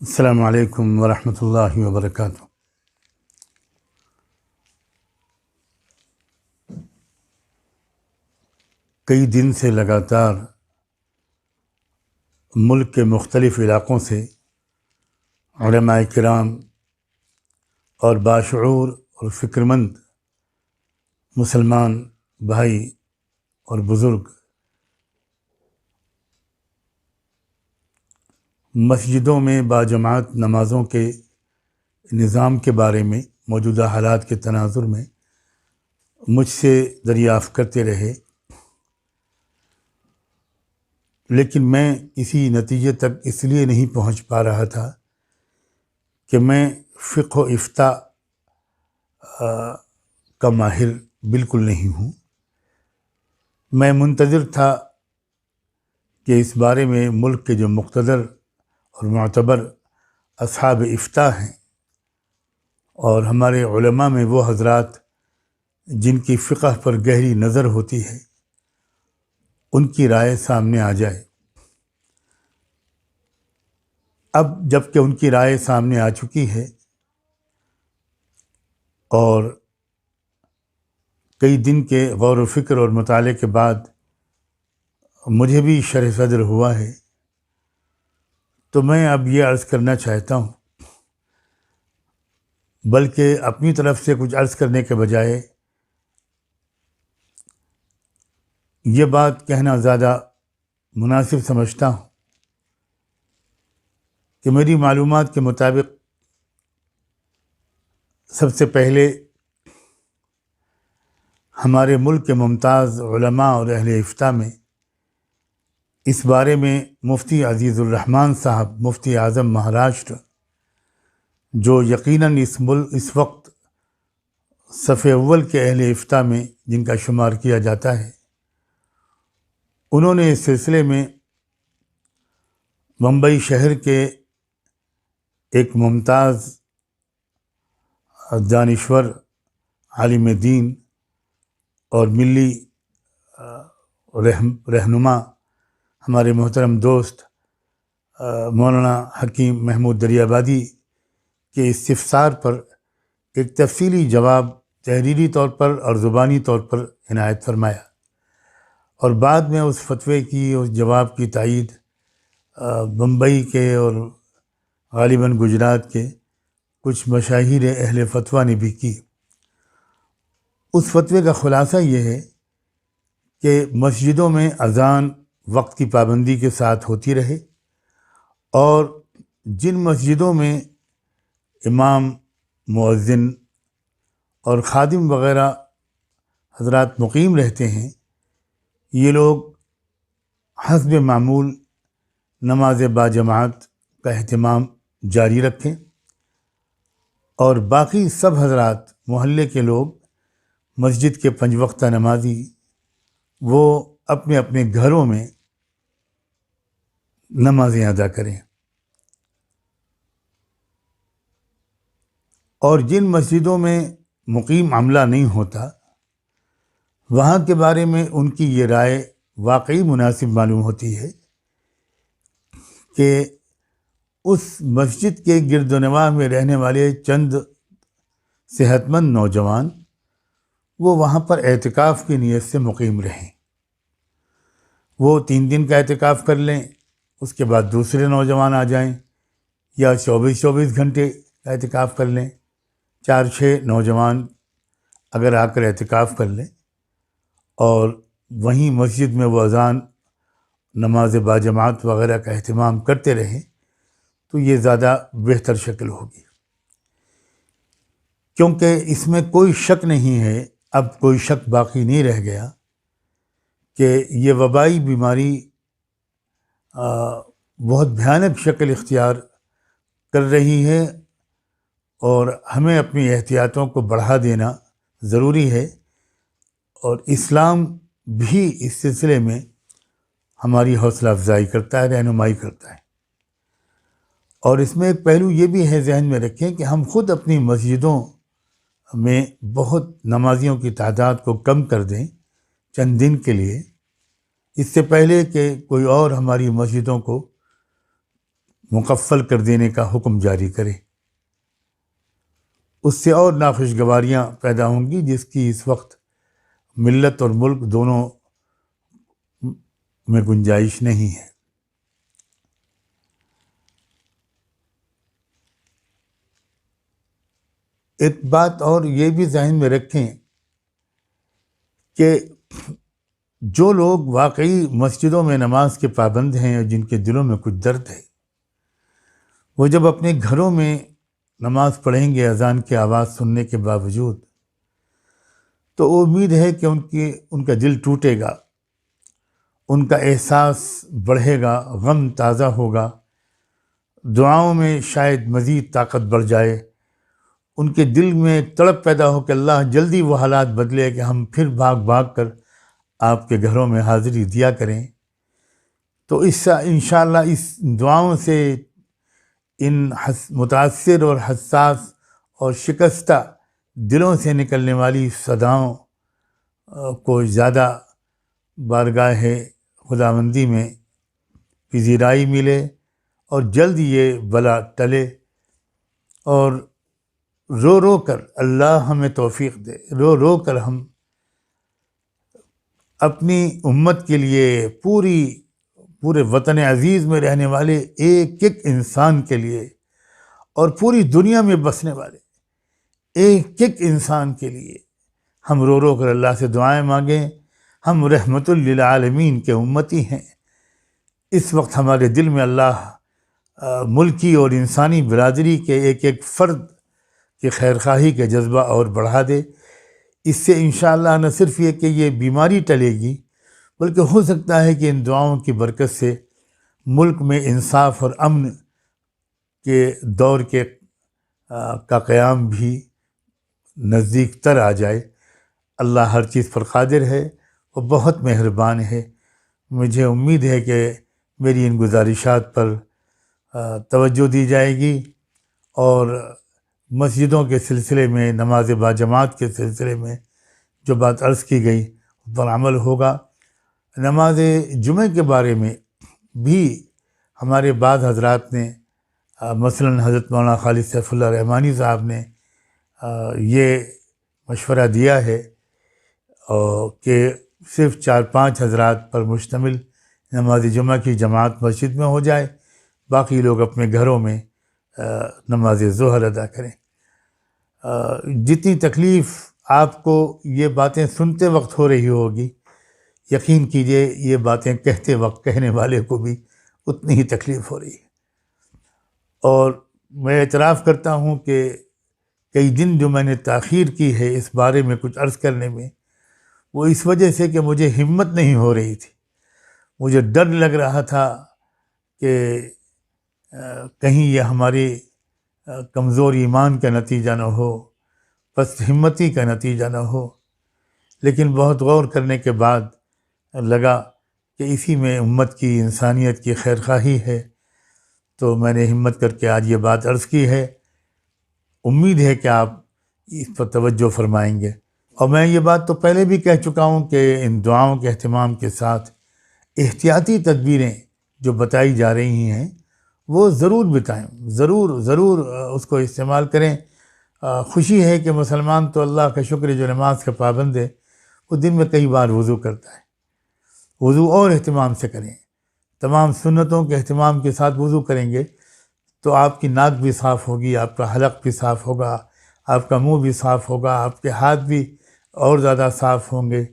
السلام علیکم ورحمۃ اللہ وبرکاتہ۔ کئی دن سے لگاتار ملک کے مختلف علاقوں سے علماء کرام اور باشعور اور فکرمند مسلمان بھائی اور بزرگ مسجدوں میں باجماعت نمازوں کے نظام کے بارے میں موجودہ حالات کے تناظر میں مجھ سے دریافت کرتے رہے، لیکن میں اسی نتیجے تک اس لیے نہیں پہنچ پا رہا تھا کہ میں فقہ و افتاء کا ماہر بالکل نہیں ہوں۔ میں منتظر تھا کہ اس بارے میں ملک کے جو مقتدر اور معتبر اصحاب افتاء ہیں اور ہمارے علماء میں وہ حضرات جن کی فقہ پر گہری نظر ہوتی ہے، ان کی رائے سامنے آ جائے۔ اب جب کہ ان کی رائے سامنے آ چکی ہے اور کئی دن کے غور و فکر اور مطالعے کے بعد مجھے بھی شرح صدر ہوا ہے، تو میں اب یہ عرض کرنا چاہتا ہوں، بلکہ اپنی طرف سے کچھ عرض کرنے کے بجائے یہ بات کہنا زیادہ مناسب سمجھتا ہوں کہ میری معلومات کے مطابق سب سے پہلے ہمارے ملک کے ممتاز علماء اور اہل افتاء میں اس بارے میں مفتی عزیز الرحمن صاحب، مفتی اعظم مہاراشٹر، جو یقیناً اس وقت صف اول کے اہل افتاء میں جن کا شمار کیا جاتا ہے، انہوں نے اس سلسلے میں ممبئی شہر کے ایک ممتاز دانشور، عالم دین اور ملی رہنما ہمارے محترم دوست مولانا حکیم محمود دریابادی کے استفسار پر ایک تفصیلی جواب تحریری طور پر اور زبانی طور پر عنایت فرمایا، اور بعد میں اس فتوے کی، اس جواب کی تائید بمبئی کے اور غالباً گجرات کے کچھ مشاہیر اہل فتویٰ نے بھی کی۔ اس فتوے کا خلاصہ یہ ہے کہ مسجدوں میں اذان وقت کی پابندی کے ساتھ ہوتی رہے، اور جن مسجدوں میں امام، مؤذن اور خادم وغیرہ حضرات مقیم رہتے ہیں، یہ لوگ حسب معمول نماز باجماعت کا اہتمام جاری رکھیں، اور باقی سب حضرات محلے کے لوگ، مسجد کے 5 وقتہ نمازی، وہ اپنے اپنے گھروں میں نمازیں ادا کریں، اور جن مسجدوں میں مقیم عملہ نہیں ہوتا، وہاں کے بارے میں ان کی یہ رائے واقعی مناسب معلوم ہوتی ہے کہ اس مسجد کے گرد و نواح میں رہنے والے چند صحت مند نوجوان وہ وہاں پر اعتکاف کی نیت سے مقیم رہیں۔ وہ 3 دن کا اعتکاف کر لیں، اس کے بعد دوسرے نوجوان آ جائیں، یا 24 گھنٹے کا اعتکاف کر لیں، 4-6 نوجوان اگر آ کر اعتکاف کر لیں اور وہیں مسجد میں وہ اذان، نماز باجماعت وغیرہ کا اہتمام کرتے رہیں، تو یہ زیادہ بہتر شکل ہوگی، کیونکہ اس میں کوئی شک نہیں ہے، اب کوئی شک باقی نہیں رہ گیا کہ یہ وبائی بیماری بہت بھیانک شکل اختیار کر رہی ہے، اور ہمیں اپنی احتیاطوں کو بڑھا دینا ضروری ہے، اور اسلام بھی اس سلسلے میں ہماری حوصلہ افزائی کرتا ہے، رہنمائی کرتا ہے۔ اور اس میں ایک پہلو یہ بھی ہے، ذہن میں رکھیں کہ ہم خود اپنی مسجدوں میں بہت نمازیوں کی تعداد کو کم کر دیں چند دن کے لیے، اس سے پہلے کہ کوئی اور ہماری مسجدوں کو مکفل کر دینے کا حکم جاری کرے۔ اس سے اور ناخوشگواریاں پیدا ہوں گی جس کی اس وقت ملت اور ملک دونوں میں گنجائش نہیں ہے۔ ایک بات اور یہ بھی ذہن میں رکھیں کہ جو لوگ واقعی مسجدوں میں نماز کے پابند ہیں اور جن کے دلوں میں کچھ درد ہے، وہ جب اپنے گھروں میں نماز پڑھیں گے اذان کی آواز سننے کے باوجود، تو امید ہے کہ ان کا دل ٹوٹے گا، ان کا احساس بڑھے گا، غم تازہ ہوگا، دعاؤں میں شاید مزید طاقت بڑھ جائے، ان کے دل میں ایک تڑپ پیدا ہو کہ اللہ جلدی وہ حالات بدلے کہ ہم پھر بھاگ بھاگ کر آپ کے گھروں میں حاضری دیا کریں۔ تو انشاءاللہ اس دعاؤں سے ان متاثر اور حساس اور شکستہ دلوں سے نکلنے والی صداؤں کو زیادہ بارگاہ خداوندی میں پذیرائی ملے اور جلد یہ بلا ٹلے، اور رو رو کر اللہ ہمیں توفیق دے، رو رو کر ہم اپنی امت کے لیے پورے وطن عزیز میں رہنے والے ایک ایک انسان کے لیے اور پوری دنیا میں بسنے والے ایک ایک انسان کے لیے ہم رو رو کر اللہ سے دعائیں مانگیں۔ ہم رحمت للعالمین کے امتی ہیں۔ اس وقت ہمارے دل میں اللہ ملکی اور انسانی برادری کے ایک ایک فرد کی خیرخواہی کا جذبہ اور بڑھا دے۔ اس سے انشاءاللہ نہ صرف یہ کہ یہ بیماری ٹلے گی، بلکہ ہو سکتا ہے کہ ان دعاؤں کی برکت سے ملک میں انصاف اور امن کے دور کا قیام بھی نزدیک تر آ جائے۔ اللہ ہر چیز پر قادر ہے، وہ بہت مہربان ہے۔ مجھے امید ہے کہ میری ان گزارشات پر توجہ دی جائے گی، اور مسجدوں کے سلسلے میں، نماز باجماعت کے سلسلے میں جو بات عرض کی گئی اس پر عمل ہوگا۔ نماز جمعہ کے بارے میں بھی ہمارے بعض حضرات نے مثلاً حضرت مولانا خالد سیف اللہ رحمانی صاحب نے یہ مشورہ دیا ہے کہ صرف 4-5 حضرات پر مشتمل نماز جمعہ کی جماعت مسجد میں ہو جائے، باقی لوگ اپنے گھروں میں نماز ظہر ادا کریں۔ جتنی تکلیف آپ کو یہ باتیں سنتے وقت ہو رہی ہوگی، یقین کیجئے یہ باتیں کہتے وقت کہنے والے کو بھی اتنی ہی تکلیف ہو رہی ہے۔ اور میں اعتراف کرتا ہوں کہ کئی دن جو میں نے تاخیر کی ہے اس بارے میں کچھ عرض کرنے میں، وہ اس وجہ سے کہ مجھے ہمت نہیں ہو رہی تھی۔ مجھے ڈر لگ رہا تھا کہ کہیں یہ ہماری کمزور ایمان کا نتیجہ نہ ہو، پست ہمتی کا نتیجہ نہ ہو، لیکن بہت غور کرنے کے بعد لگا کہ اسی میں امت کی انسانیت کی خیرخواہی ہے، تو میں نے ہمت کر کے آج یہ بات عرض کی ہے۔ امید ہے کہ آپ اس پر توجہ فرمائیں گے، اور میں یہ بات تو پہلے بھی کہہ چکا ہوں کہ ان دعاؤں کے اہتمام کے ساتھ احتیاطی تدبیریں جو بتائی جا رہی ہیں وہ ضرور بتائیں، ضرور اس کو استعمال کریں۔ خوشی ہے کہ مسلمان تو اللہ کا شکر جو نماز کا پابند ہے، وہ دن میں کئی بار وضو کرتا ہے۔ وضو اور اہتمام سے کریں، تمام سنتوں کے اہتمام کے ساتھ وضو کریں گے تو آپ کی ناک بھی صاف ہوگی، آپ کا حلق بھی صاف ہوگا، آپ کا منہ بھی صاف ہوگا، آپ کے ہاتھ بھی اور زیادہ صاف ہوں گے،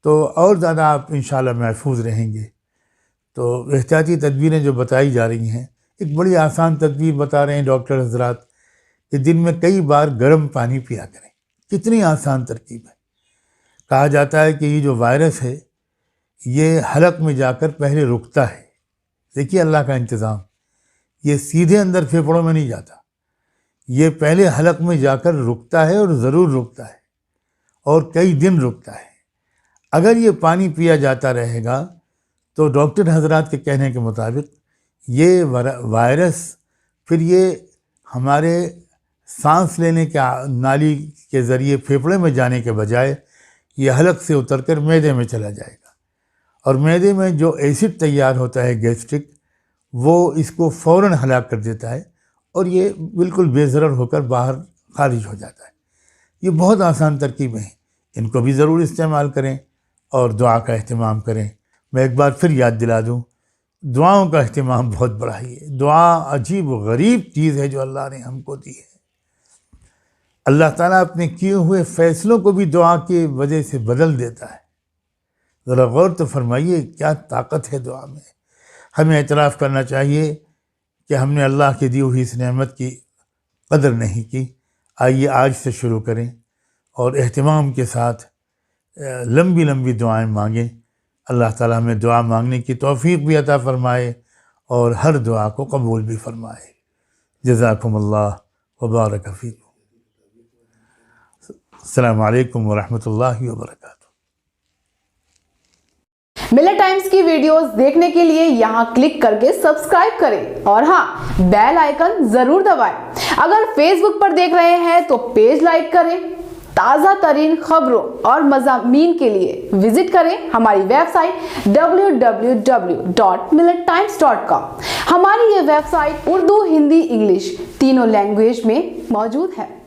تو اور زیادہ آپ انشاءاللہ محفوظ رہیں گے۔ تو احتیاطی تدبیریں جو بتائی جا رہی ہیں، ایک بڑی آسان تدبیر بتا رہے ہیں ڈاکٹر حضرات کہ دن میں کئی بار گرم پانی پیا کریں۔ کتنی آسان ترکیب ہے۔ کہا جاتا ہے کہ یہ جو وائرس ہے یہ حلق میں جا کر پہلے رکتا ہے۔ دیکھیے اللہ کا انتظام، یہ سیدھے اندر پھیپھڑوں میں نہیں جاتا، یہ پہلے حلق میں جا کر رکتا ہے، اور ضرور رکتا ہے، اور کئی دن رکتا ہے۔ اگر یہ پانی پیا جاتا رہے گا تو ڈاکٹر حضرات کے کہنے کے مطابق یہ وائرس پھر یہ ہمارے سانس لینے کے نالی کے ذریعے پھیپھڑے میں جانے کے بجائے یہ حلق سے اتر کر معدے میں چلا جائے گا، اور معدے میں جو ایسڈ تیار ہوتا ہے گیسٹرک، وہ اس کو فوراً ہلاک کر دیتا ہے اور یہ بالکل بے ضرر ہو کر باہر خارج ہو جاتا ہے۔ یہ بہت آسان ترکیبیں ہیں، ان کو بھی ضرور استعمال کریں اور دعا کا اہتمام کریں۔ میں ایک بار پھر یاد دلا دوں، دعاؤں کا اہتمام بہت بڑا ہی ہے۔ دعا عجیب و غریب چیز ہے جو اللہ نے ہم کو دی ہے۔ اللہ تعالیٰ اپنے کیے ہوئے فیصلوں کو بھی دعا کی وجہ سے بدل دیتا ہے۔ ذرا غور تو فرمائیے، کیا طاقت ہے دعا میں۔ ہمیں اعتراف کرنا چاہیے کہ ہم نے اللہ کی دی ہوئی اس نعمت کی قدر نہیں کی۔ آئیے آج سے شروع کریں اور اہتمام کے ساتھ لمبی لمبی دعائیں مانگیں۔ اللہ تعالیٰ ہمیں دعا مانگنے کی توفیق بھی عطا فرمائے اور ہر دعا کو قبول بھی فرمائے۔ جزاکم اللہ وبارک فیکم۔ السلام علیکم ورحمۃ اللہ وبرکاتہ۔ ملت ٹائمز کی ویڈیوز دیکھنے کے لیے یہاں کلک کر کے سبسکرائب کریں اور ہاں، بیل آئیکن ضرور دبائیں۔ اگر فیس بک پر دیکھ رہے ہیں تو پیج لائک کریں۔ تازہ ترین خبروں اور مضامین کے لیے وزٹ کریں ہماری ویب سائٹ www.millettimes.com۔ ہماری یہ website Urdu, Hindi, English تینوں لینگویج میں موجود ہے۔